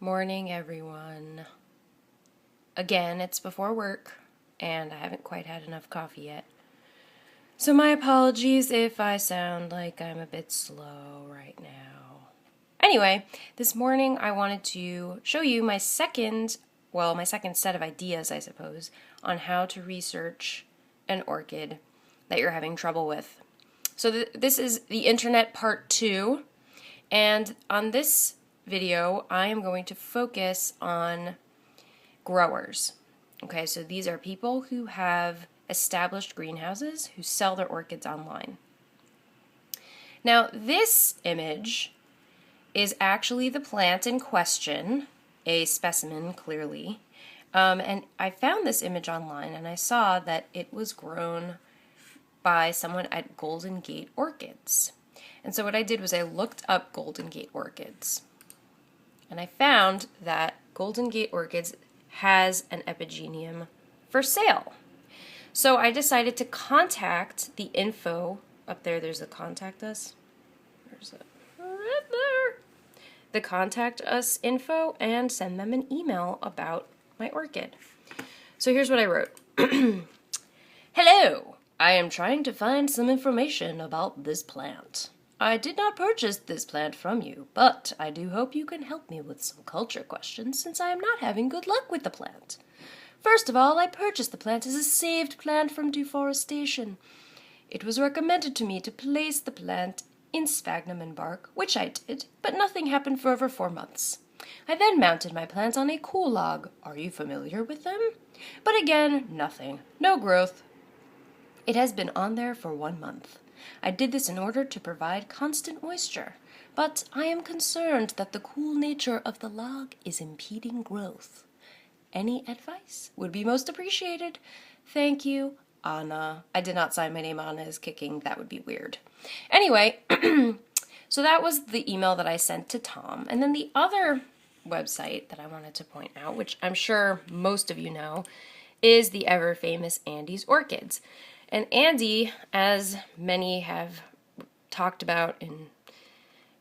Morning, everyone. Again, it's before work, and I haven't quite had enough coffee yet. So my apologies if I sound like I'm a bit slow right now. Anyway, this morning I wanted to show you my second set of ideas, I suppose, on how to research an orchid that you're having trouble with. So this is the internet part 2, and on this video, I am going to focus on growers. Okay, so these are people who have established greenhouses who sell their orchids online. Now, this image is actually the plant in question, a specimen, clearly. And I found this image online, and I saw that it was grown by someone at Golden Gate Orchids. And so what I did was I looked up Golden Gate Orchids. And I found that Golden Gate Orchids has an epigeneum for sale. So I decided to contact the info. Up there, there's the contact us. There's it right there. The contact us info and send them an email about my orchid. So here's what I wrote. Hello, I am trying to find some information about this plant. I did not purchase this plant from you, but I do hope you can help me with some culture questions since I am not having good luck with the plant. First of all, I purchased the plant as a saved plant from deforestation. It was recommended to me to place the plant in sphagnum and bark, which I did, but nothing happened for over 4 months. I then mounted my plant on a cool log. Are you familiar with them? But again, nothing. No growth. It has been on there for 1 month. I did this in order to provide constant moisture, but I am concerned that the cool nature of the log is impeding growth. Any advice would be most appreciated. Thank you, Anna. I did not sign my name. Anna is kicking. That would be weird. Anyway, so that was the email that I sent to Tom. And then the other website that I wanted to point out, which I'm sure most of you know, is the ever famous Andy's Orchids. And Andy, as many have talked about in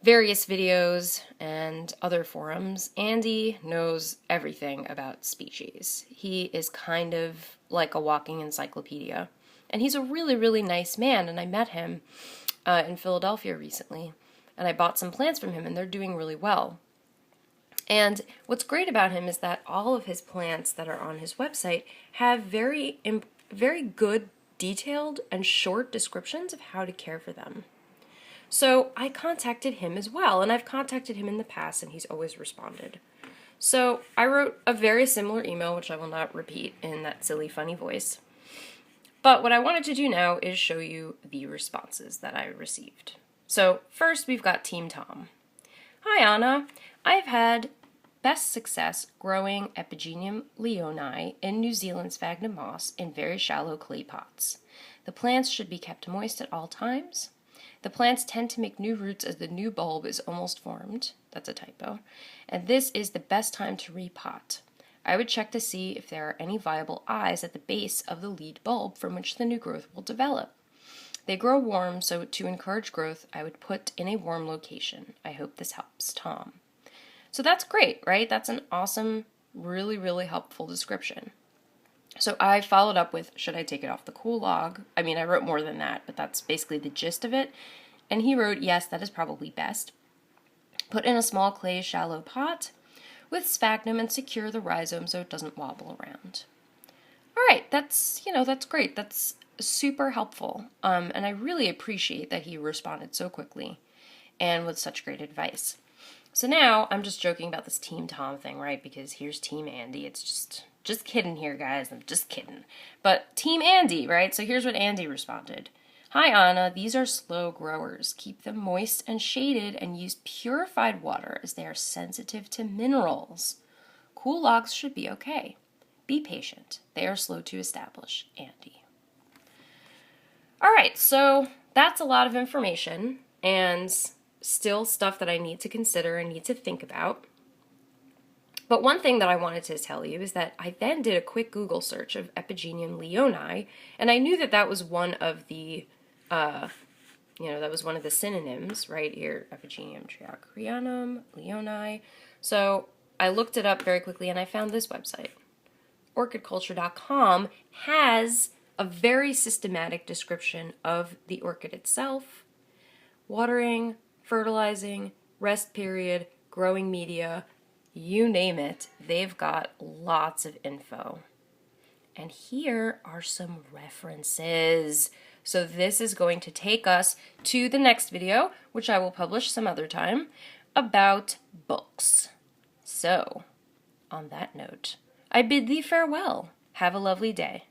various videos and other forums, Andy knows everything about species. He is kind of like a walking encyclopedia. And he's a really, really nice man, and I met him in Philadelphia recently. And I bought some plants from him, and they're doing really well. And what's great about him is that all of his plants that are on his website have very good detailed and short descriptions of how to care for them. So I contacted him as well, and I've contacted him in the past, and he's always responded. So I wrote a very similar email, which I will not repeat in that silly, funny voice. But what I wanted to do now is show you the responses that I received. So first, we've got Team Tom. Hi, Anna. I've had best success growing Epigeneum leoni in New Zealand sphagnum moss in very shallow clay pots. The plants should be kept moist at all times. The plants tend to make new roots as the new bulb is almost formed. That's a typo. And this is the best time to repot. I would check to see if there are any viable eyes at the base of the lead bulb from which the new growth will develop. They grow warm, so to encourage growth, I would put in a warm location. I hope this helps, Tom. So that's great, right? That's an awesome, really, really helpful description. So I followed up with, should I take it off the cool log? I mean, I wrote more than that, but that's basically the gist of it. And he wrote, yes, that is probably best. Put in a small clay shallow pot with sphagnum and secure the rhizome so it doesn't wobble around. All right, that's great. That's super helpful. And I really appreciate that he responded so quickly and with such great advice. So now I'm just joking about this Team Tom thing, right? Because here's Team Andy. It's just kidding here, guys. I'm just kidding. But Team Andy, right? So here's what Andy responded. Hi, Anna. These are slow growers. Keep them moist and shaded and use purified water as they are sensitive to minerals. Cool logs should be okay. Be patient. They are slow to establish, Andy. All right, so that's a lot of information and still stuff that I need to consider and need to think about. But one thing that I wanted to tell you is that I then did a quick Google search of Epigeneum leoni, and I knew that that was one of the, that was one of the synonyms right here, Epigeneum triacrianum, leoni. So I looked it up very quickly and I found this website. Orchidculture.com has a very systematic description of the orchid itself, watering, fertilizing, rest period, growing media, you name it. They've got lots of info. And here are some references. So this is going to take us to the next video, which I will publish some other time, about books. So, on that note, I bid thee farewell. Have a lovely day.